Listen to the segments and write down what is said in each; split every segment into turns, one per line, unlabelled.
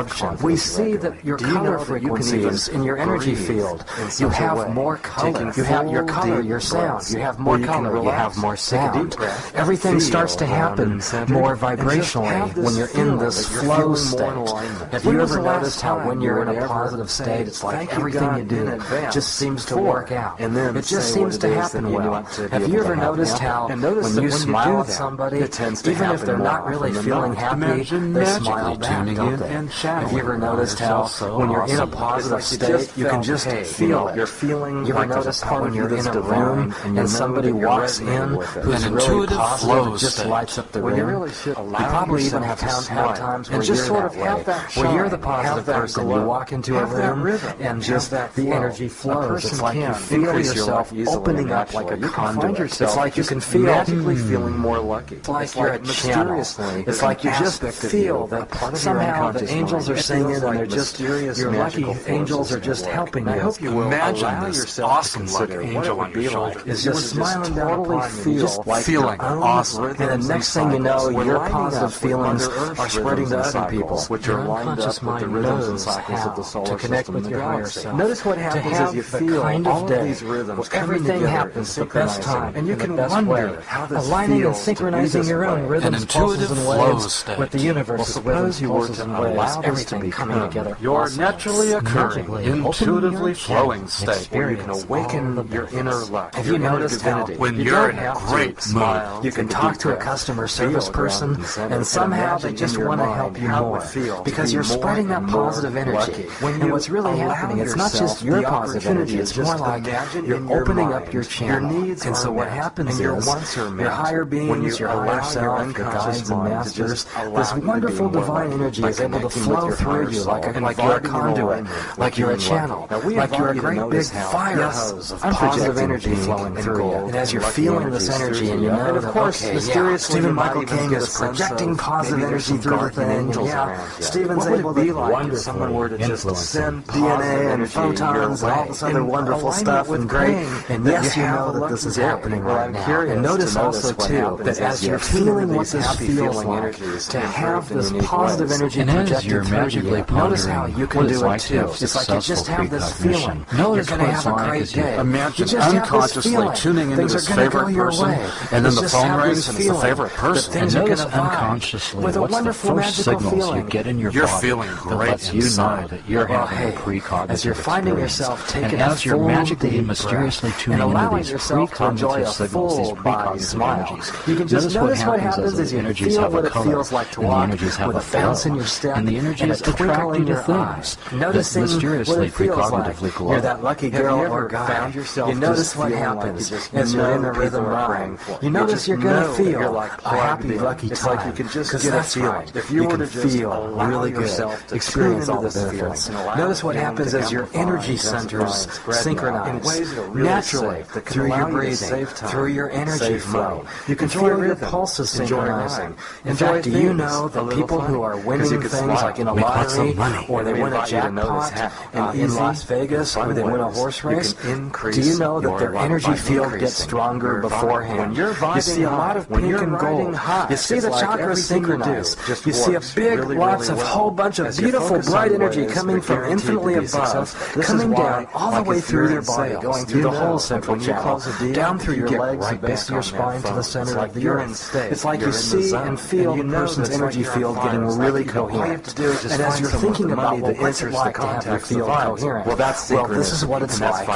absorption. We see that your color frequencies in your energy field, you have more color. You have your color, your sound. You have more color. You have more more sound. Everything starts to happen more vibrationally when you're in this flow state. Have you ever noticed how when you're in a positive state, it's like everything you do just seems to work out? It just seems to happen well. Have you ever noticed how when you smile at somebody, even if they're not really feeling happy, they smile back, don't they? Have you ever noticed how when you're in a positive state, you can just feel it? You ever notice how when you're in a room and somebody walks in who's really positive, it just lights up the room? You probably even have times where you're that way, where you're the positive person. You walk into a room and just the energy flows. It's like you feel yourself opening up like a conduit. It's like you can feel magically feeling more lucky. It's like you're a channel. It's like you just feel that somehow the angels are singing and they're just, your lucky angels are just helping you.
I hope you will imagine this awesome lucky angel on your shoulder.
Is just smiling down upon you, just
feeling awesome.
And the next thing you know, your positive feelings are spreading to other people. Your unconscious mind knows how to connect with your higher self. Notice what happens as you feel all of these rhythms. Everything happens the best time, and you can wonder how this aligning and synchronizing your own rhythms, pulses, and waves with the universe's rhythms, pulses, and waves. Everything coming together.
Your naturally occurring, intuitively flowing state where you can awaken your inner luck.
Have you noticed how
when you're in a great mood,
you can talk to a customer service person, and somehow they just want to help you more because you're spreading that positive energy. And what's really happening, it's not just your positive energy, it's more like you're opening up your channel. And so what happens is your higher beings, your higher self, your guides and masters, this wonderful divine energy is able to flow through you like you're a conduit, like you're a channel, like you're a great big fire hose of positive energy flowing through you. And as you're feeling this energy and you know that, okay, Stephen Michael King is projecting positive energy through the thing, Stephen's able to wonder if someone were to just send DNA and photons and all this other wonderful stuff and great, and yes, you know that this is happening right now. And notice also too that as you're feeling what this feels like, to have this positive energy projected through you, notice how you can do it too. It's like you just have this feeling. You're going to have a great day.
Imagine unconsciously tuning into this favorite person, and then the phone rings and it's the favorite person.
And notice unconsciously what's the first signals you get in your body
feeling
that lets you know that you're having a precognitive as you're finding yourself taking a full magically mysteriously tuning into these precognitive signals, these precognitive energies. You can just notice what happens is you feel what it feels like to walk with a bounce in your step and the energies attracting to things. Noticing mysteriously precognitively glow. You're that lucky girl or guy. You notice what happens as you're in the rhythm rhyme. You notice you're going to feel a happy, lucky time because that's right. If you were to feel really good, experience all the benefits. Notice what happens as your energy centers synchronize naturally through your breathing, through your energy flow. You can feel your pulses synchronizing. In fact, do you know that people who are winning things like in a lottery, or they win a jackpot in Las Vegas, or they win a horse race, do you know that their energy field gets stronger beforehand? You see a lot of pink and gold. You see the chakras synchronize. You see a big, lots of whole bunch of beautiful, bright energy coming from infinitely above, coming down all the way through your body, going through the whole central channel, down through your legs, the base of your spine, to the center of the earth. It's like you see and feel the person's energy field getting really coherent. And as you're thinking about, well, what's it like to have your field coherent? Well, this is what it's like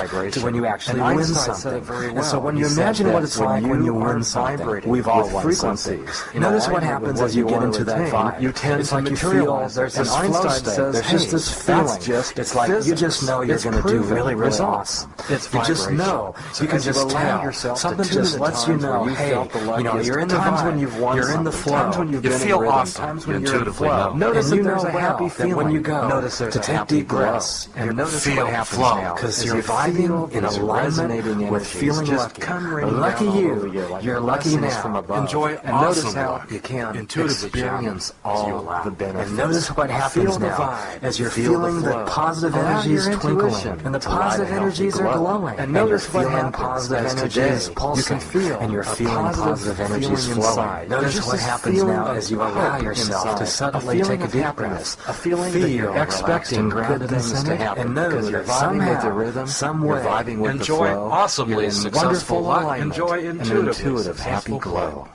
when you actually win something. And so when you imagine what it's like when you win something, we've all won something. Notice what happens as you get into that vibe. It's like you feel there's this flow state. There's just this feeling. It's like you just know you're going to do really, really awesome. You just know. You can just tell. Something just lets you know, hey, you're in the vibe. You're in the flow.
You feel awesome. You intuitively know.
Notice that there's a happy feeling when you go to take deep breaths and notice what happens now. Because you're vibing in alignment with feeling lucky. Lucky you. You're lucky now.
Enjoy
and notice how you can experience all the benefits. And notice what happens now as you're feeling the positive energies twinkling and the positive energies are glowing. And notice what happens positive energies pulsing. And you're feeling positive energies flowing. Notice what happens now as you allow yourself to suddenly take a deep breath. A feeling that you're expecting good things to happen. And know that you're vibing with the rhythm, some way,
enjoy awesomely successful luck. Enjoy
an intuitive, happy glow.